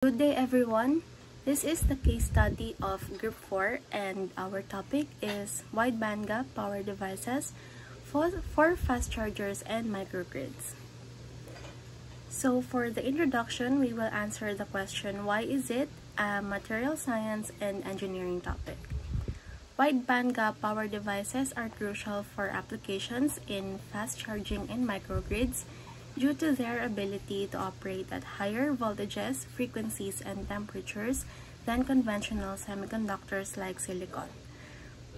Good day everyone. This is the case study of Group 4 and our topic is wide bandgap power devices for fast chargers and microgrids. So for the introduction, we will answer the question, why is it a material science and engineering topic? Wide bandgap power devices are crucial for applications in fast charging and microgrids due to their ability to operate at higher voltages, frequencies, and temperatures than conventional semiconductors like silicon.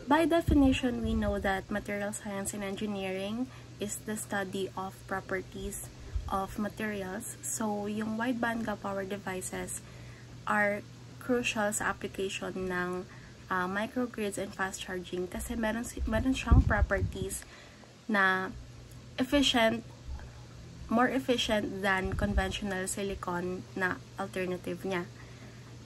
By definition, we know that material science and engineering is the study of properties of materials. So, yung wide bandgap power devices are crucial sa application ng microgrids and fast charging kasi meron siyang properties na more efficient than conventional silicon na alternative niya.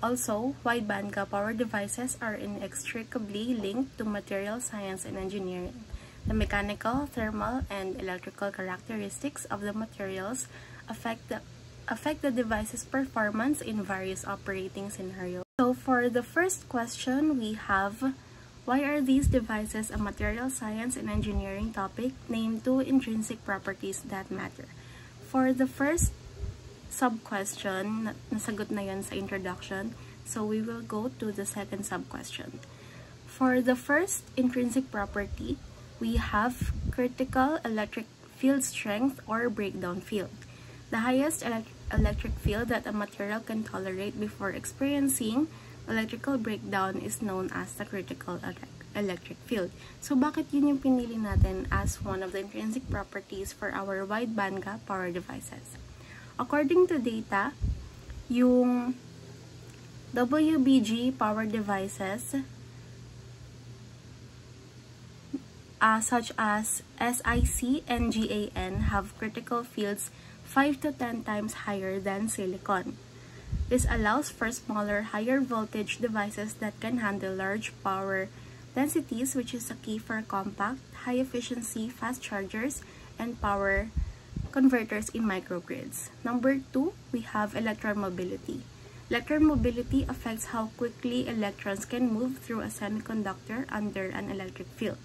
Also, wide bandgap power devices are inextricably linked to material science and engineering. The mechanical, thermal, and electrical characteristics of the materials affect the device's performance in various operating scenarios. So, for the first question, we have, why are these devices a material science and engineering topic? Name two intrinsic properties that matter. For the first sub-question, nasagot na yun sa introduction, so we will go to the second sub-question. For the first intrinsic property, we have critical electric field strength or breakdown field. The highest electric field that a material can tolerate before experiencing electrical breakdown is known as the critical electric field. So, bakit yun yung pinili natin as one of the intrinsic properties for our wide bandgap power devices? According to data, yung WBG power devices such as SiC and GaN have critical fields 5 to 10 times higher than silicon. This allows for smaller, higher voltage devices that can handle large power densities, which is a key for compact, high-efficiency fast chargers and power converters in microgrids. Number 2, we have electron mobility. Electron mobility affects how quickly electrons can move through a semiconductor under an electric field.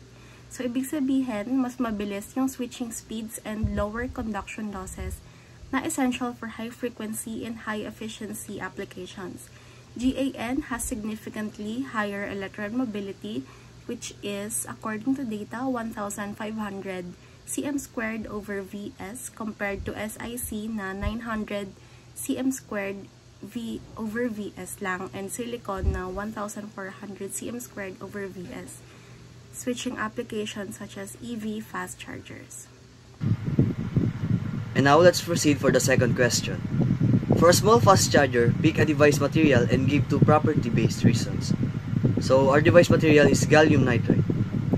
So, ibig sabihin, mas mabilis yung switching speeds and lower conduction losses na essential for high-frequency and high-efficiency applications. GaN has significantly higher electron mobility, which is, according to data, 1,500 cm squared over Vs compared to SiC na 900 cm squared over Vs lang, and silicon na 1,400 cm squared over Vs. Switching applications such as EV fast chargers. And now let's proceed for the second question. For a small fast charger, pick a device material and give two property-based reasons. So, our device material is gallium nitride.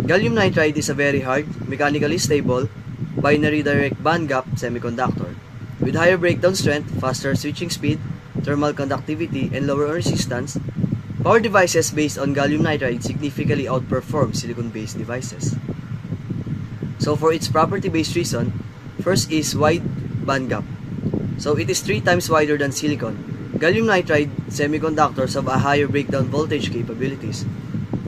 Gallium nitride is a very hard, mechanically stable, binary direct bandgap semiconductor. With higher breakdown strength, faster switching speed, thermal conductivity, and lower resistance, power devices based on gallium nitride significantly outperform silicon-based devices. So, for its property-based reason, first is wide bandgap. So, it is 3 times wider than silicon. Gallium nitride semiconductors have a higher breakdown voltage capabilities,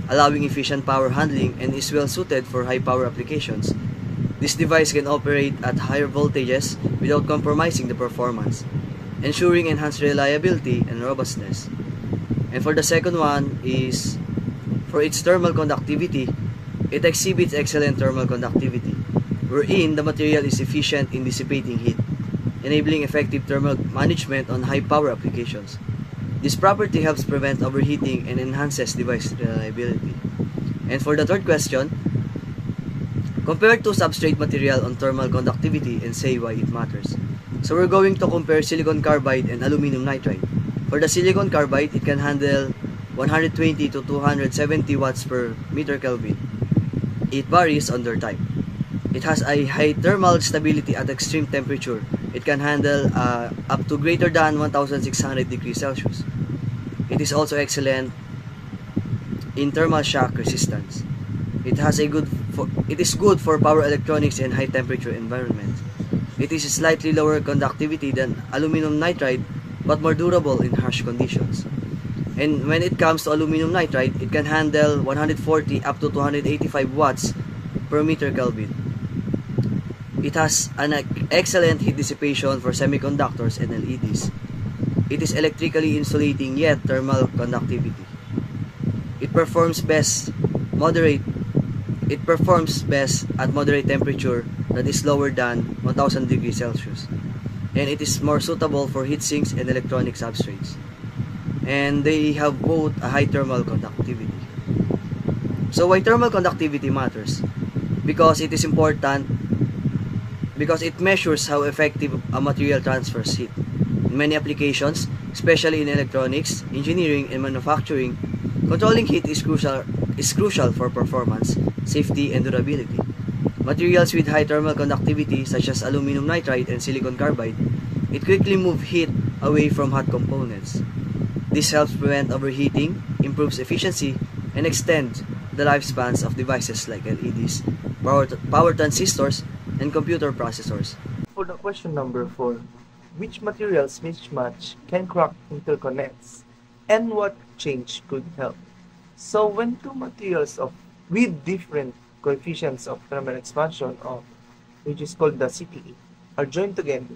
allowing efficient power handling and is well suited for high power applications. This device can operate at higher voltages without compromising the performance, ensuring enhanced reliability and robustness. And for the second one is, for its thermal conductivity, it exhibits excellent thermal conductivity, wherein the material is efficient in dissipating heat, enabling effective thermal management on high-power applications. This property helps prevent overheating and enhances device reliability. And for the third question, compare two substrate material on thermal conductivity and say why it matters. So we're going to compare silicon carbide and aluminum nitride. For the silicon carbide, it can handle 120 to 270 watts per meter Kelvin. It varies on their type. It has a high thermal stability at extreme temperature. It can handle up to greater than 1,600 degrees Celsius. It is also excellent in thermal shock resistance. It is good for power electronics and high temperature environments. It is slightly lower conductivity than aluminum nitride but more durable in harsh conditions. And when it comes to aluminum nitride, it can handle 140 up to 285 watts per meter Kelvin. It has an excellent heat dissipation for semiconductors and LEDs. It is electrically insulating yet thermal conductivity. It performs best at moderate temperature that is lower than 1000 degrees Celsius. And it is more suitable for heat sinks and electronic substrates. And they have both a high thermal conductivity. So why thermal conductivity matters? Because it is important because it measures how effective a material transfers heat. In many applications, especially in electronics, engineering, and manufacturing, controlling heat is crucial for performance, safety, and durability. Materials with high thermal conductivity such as aluminum nitride and silicon carbide, it quickly move heat away from hot components. This helps prevent overheating, improves efficiency, and extends the lifespans of devices like LEDs, power transistors, and computer processors. For the question number 4, which materials mismatch can crack interconnects, and what change could help? So when two materials with different coefficients of thermal expansion, which is called the CTE, are joined together,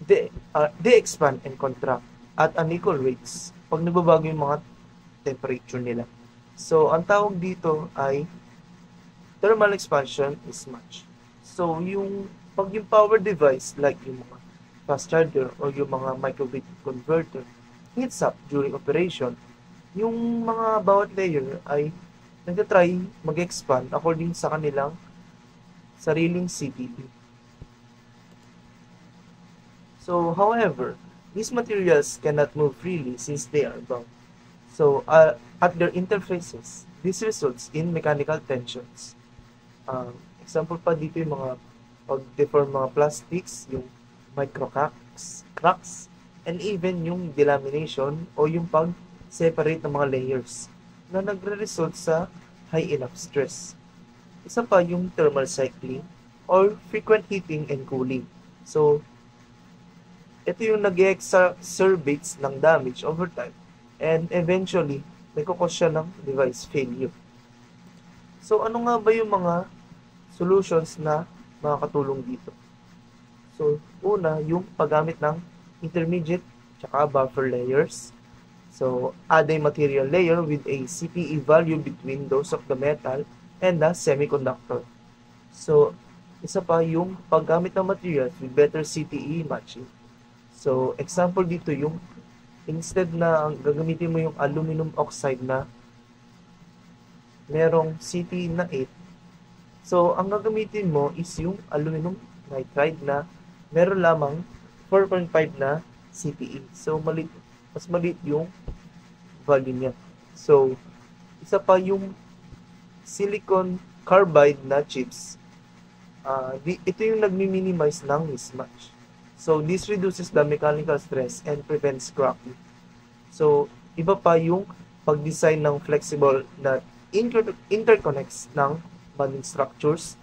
they expand and contract at unequal rates pag nagbabago yung mga temperature nila. So ang tawag dito ay thermal expansion mismatch. So pag yung power device like yung mga fast charger or yung mga microwave converter heats up during operation, yung mga bawat layer ay nagtatry mag-expand according sa kanilang sariling CTE. So, however, these materials cannot move freely since they are bound. So, at their interfaces, this results in mechanical tensions. Example pa dito yung mga pag-deform mga plastics, yung cracks, and even yung delamination o yung pag-separate ng mga layers na nagre-result sa high enough stress. Isa pa yung thermal cycling or frequent heating and cooling. So, ito yung nag-exacerbates ng damage over time and eventually, nagkukos siya ng device failure. So, ano nga ba yung mga solutions na makakatulong dito? So, una, yung paggamit ng intermediate tsaka buffer layers. So, add a material layer with a CTE value between those of the metal and the semiconductor. So, isa pa yung paggamit ng materials with better CTE matching. So, example dito yung instead na gagamitin mo yung aluminum oxide na merong CTE na 8, so, ang gagamitin mo is yung aluminum nitride na meron lamang 4.5 na CTE. So, mas maliit yung value niya. So, isa pa yung silicon carbide na chips. Ito yung nagmi-minimize ng mismatch. So, this reduces the mechanical stress and prevents cracking. So, iba pa yung pag-design ng flexible na interconnects ng bonding structures.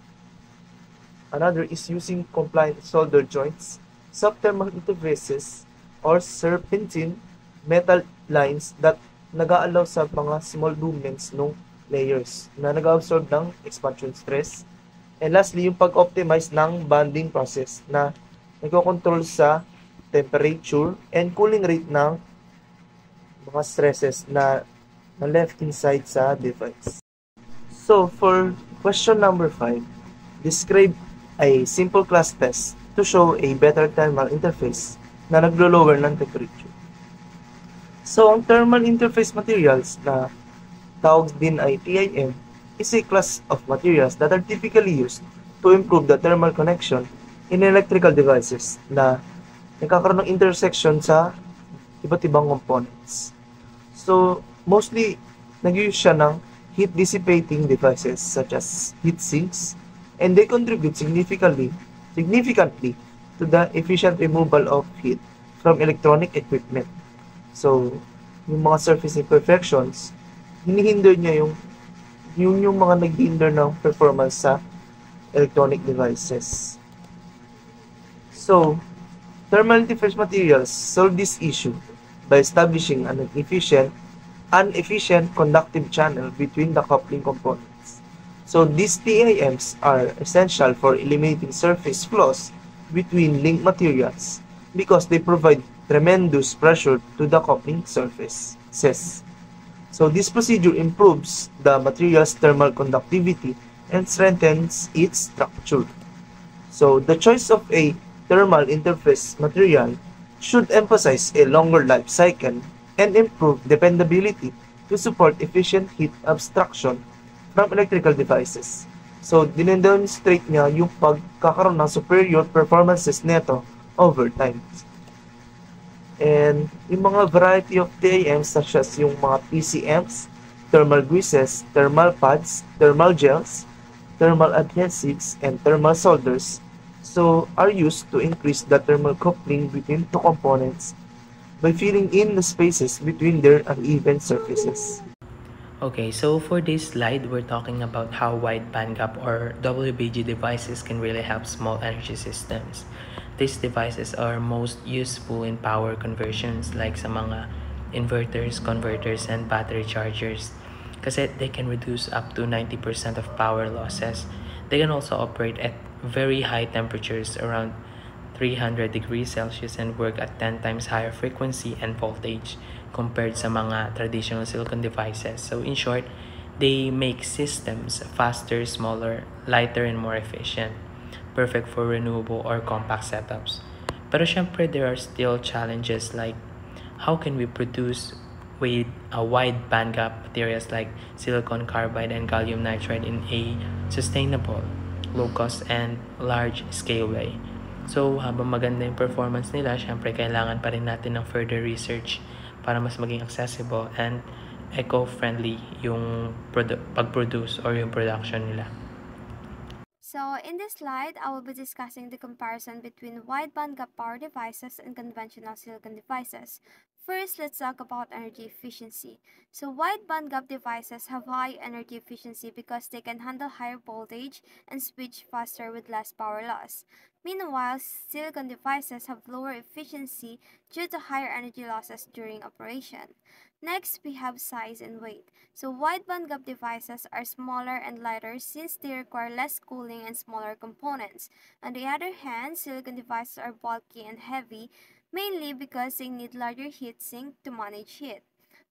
Another is using compliant solder joints, subthermal interfaces, or serpentine metal lines that nag-aalaw sa mga small movements ng layers na nag-absorb ng expansion stress. And lastly, yung pag-optimize ng bonding process na nagko-control sa temperature and cooling rate ng mga stresses na left inside sa device. So, for question number 5, describe a simple class test to show a better thermal interface na naglo-lower ng temperature. So, ang thermal interface materials na tawag din ay TIM is a class of materials that are typically used to improve the thermal connection in electrical devices na nagkakaroon ng intersection sa iba't ibang components. So, mostly, nag-use siya ng heat dissipating devices such as heat sinks, and they contribute significantly to the efficient removal of heat from electronic equipment. So, yung mga surface imperfections, hinihinder niya yung mga nag-hinder ng performance sa electronic devices. So, thermal interface materials solve this issue by establishing an efficient conductive channel between the coupling components. So these TAMs are essential for eliminating surface flaws between link materials because they provide tremendous pressure to the coupling surfaces. So this procedure improves the material's thermal conductivity and strengthens its structure. So the choice of a thermal interface material should emphasize a longer life cycle and improve dependability to support efficient heat abstraction from electrical devices. So, dinedemonstrate niya yung pagkakaroon ng superior performances neto over time. And yung mga variety of TAMs such as yung mga PCMs, thermal greases, thermal pads, thermal gels, thermal adhesives, and thermal solders are used to increase the thermal coupling between two components by filling in the spaces between their uneven surfaces. Okay, so for this slide, we're talking about how wide bandgap or WBG devices can really help small energy systems. These devices are most useful in power conversions like sa mga inverters, converters, and battery chargers kasi they can reduce up to 90% of power losses. They can also operate at very high temperatures around 300 degrees Celsius and work at 10 times higher frequency and voltage compared sa mga traditional silicon devices. So in short, they make systems faster, smaller, lighter, and more efficient, perfect for renewable or compact setups. Pero syempre, there are still challenges like how can we produce with a wide bandgap materials like silicon carbide and gallium nitride in a sustainable, low-cost, and large-scale way. So, habang maganda yung performance nila, syempre kailangan pa rin natin ng further research para mas maging accessible and eco-friendly yung pag-produce or yung production nila. So, in this slide, I will be discussing the comparison between wide bandgap power devices and conventional silicon devices. First, let's talk about energy efficiency. So, wide bandgap devices have high energy efficiency because they can handle higher voltage and switch faster with less power loss. Meanwhile, silicon devices have lower efficiency due to higher energy losses during operation. Next, we have size and weight. So, wide bandgap devices are smaller and lighter since they require less cooling and smaller components. On the other hand, silicon devices are bulky and heavy, mainly because they need larger heat sink to manage heat.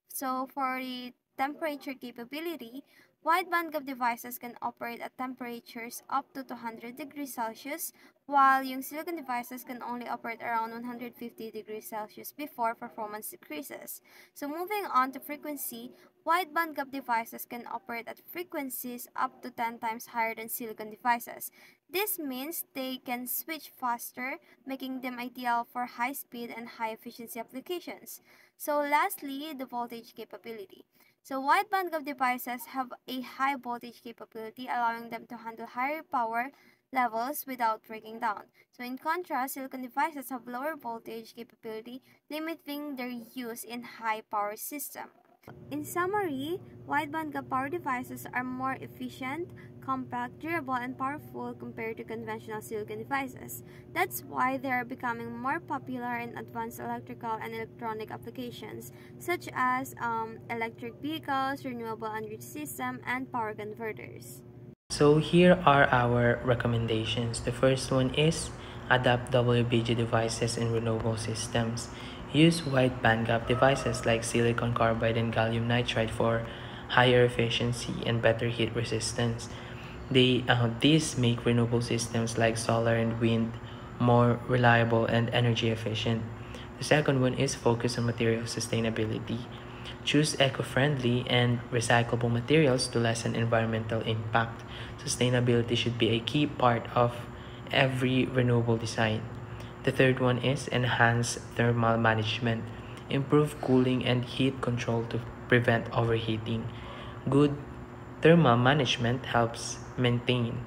So, for the temperature capability, wide bandgap devices can operate at temperatures up to 200 degrees Celsius, while yung silicon devices can only operate around 150 degrees Celsius before performance decreases. So moving on to frequency, wide bandgap devices can operate at frequencies up to 10 times higher than silicon devices. This means they can switch faster, making them ideal for high-speed and high-efficiency applications. So lastly, the voltage capability. So wide bandgap devices have a high voltage capability, allowing them to handle higher power levels without breaking down. So in contrast, silicon devices have lower voltage capability, limiting their use in high power systems. In summary, wide bandgap power devices are more efficient, compact, durable, and powerful compared to conventional silicon devices. That's why they are becoming more popular in advanced electrical and electronic applications, such as electric vehicles, renewable energy systems, and power converters. So here are our recommendations. The first one is adapt WBG devices in renewable systems. Use wide bandgap devices like silicon carbide and gallium nitride for higher efficiency and better heat resistance. These make renewable systems like solar and wind more reliable and energy efficient. The second one is focus on material sustainability. Choose eco-friendly and recyclable materials to lessen environmental impact. Sustainability should be a key part of every renewable design. The third one is enhance thermal management. Improve cooling and heat control to prevent overheating. Good thermal management helps maintain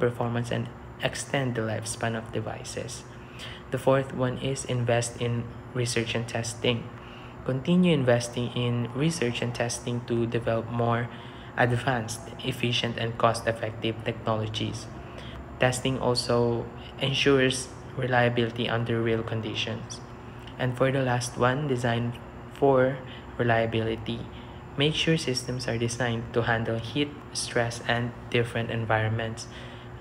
performance and extend the lifespan of devices. The fourth one is invest in research and testing. Continue investing in research and testing to develop more advanced, efficient, and cost-effective technologies. Testing also ensures reliability under real conditions. And for the last one, design for reliability. Make sure systems are designed to handle heat, stress, and different environments.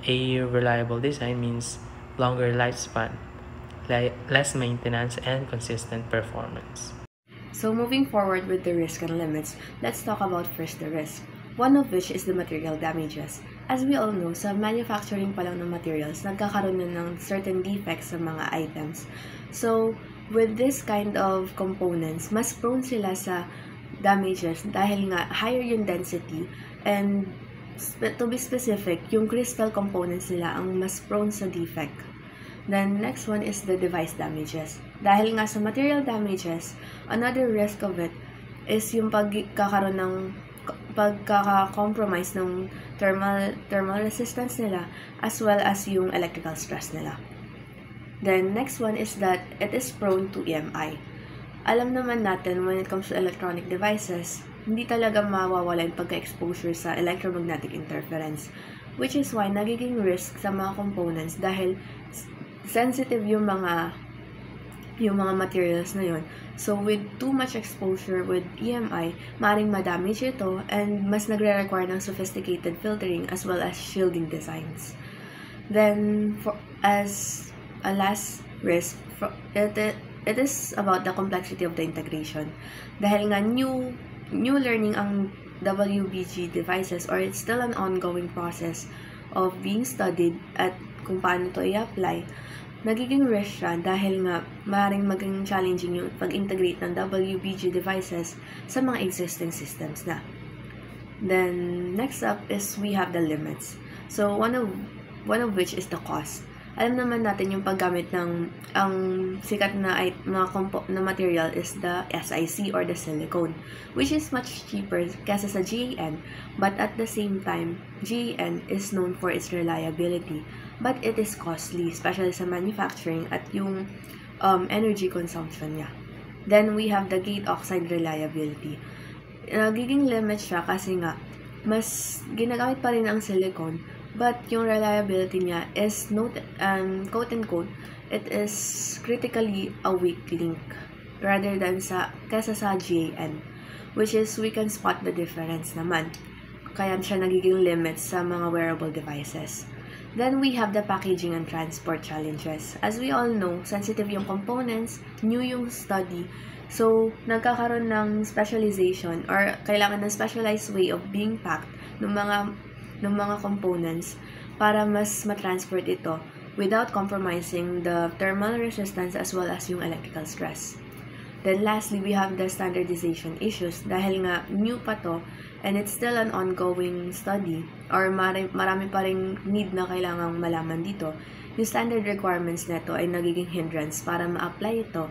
A reliable design means longer lifespan, less maintenance, and consistent performance. So moving forward with the risk and limits, let's talk about first the risk. One of which is the material damages. As we all know, sa manufacturing pa lang ng materials, nagkakaroon na ng certain defects sa mga items. So, with this kind of components, mas prone sila sa damages dahil nga higher yung density, and to be specific, yung crystal components nila ang mas prone sa defect. Then, next one is the device damages. Dahil nga sa material damages, another risk of it is yung pagkaka-compromise ng thermal resistance nila as well as yung electrical stress nila. Then, next one is that it is prone to EMI. Alam naman natin, when it comes to electronic devices, hindi talaga mawawala yung pagka-exposure sa electromagnetic interference, which is why nagiging risk sa mga components dahil sensitive yung mga materials na yun. So, with too much exposure with EMI, maaaring ma-damage ito and mas nagre-require ng sophisticated filtering as well as shielding designs. Then, as a last risk, it is about the complexity of the integration. Dahil nga new learning ang WBG devices, or it's still an ongoing process of being studied at kung paano ito i-apply, nagiging risk siya dahil nga maaaring maging challenging yung pag-integrate ng WBG devices sa mga existing systems na. Then, next up is we have the limits. So, one of which is the cost. Alam naman natin yung paggamit ng ang sikat na material is the SiC or the silicone, which is much cheaper kaysa sa GaN, but at the same time, GaN is known for its reliability, but it is costly, especially sa manufacturing at yung energy consumption niya. Then we have the gate oxide reliability. Nagiging limit siya kasi nga mas ginagamit pa rin ang silicone, but yung reliability niya is quote-unquote, it is critically a weak link rather than kesa sa GaN, which is we can spot the difference naman. Kaya siya nagiging limit sa mga wearable devices. Then we have the packaging and transport challenges. As we all know, sensitive yung components, new yung study, so nagkakaroon ng specialization or kailangan ng specialized way of being packed ng mga components para mas matransport ito without compromising the thermal resistance as well as yung electrical stress. Then lastly, we have the standardization issues dahil nga new pa to and it's still an ongoing study or marami pa ring need na kailangang malaman dito. Yung standard requirements nito ay nagiging hindrance para ma-apply ito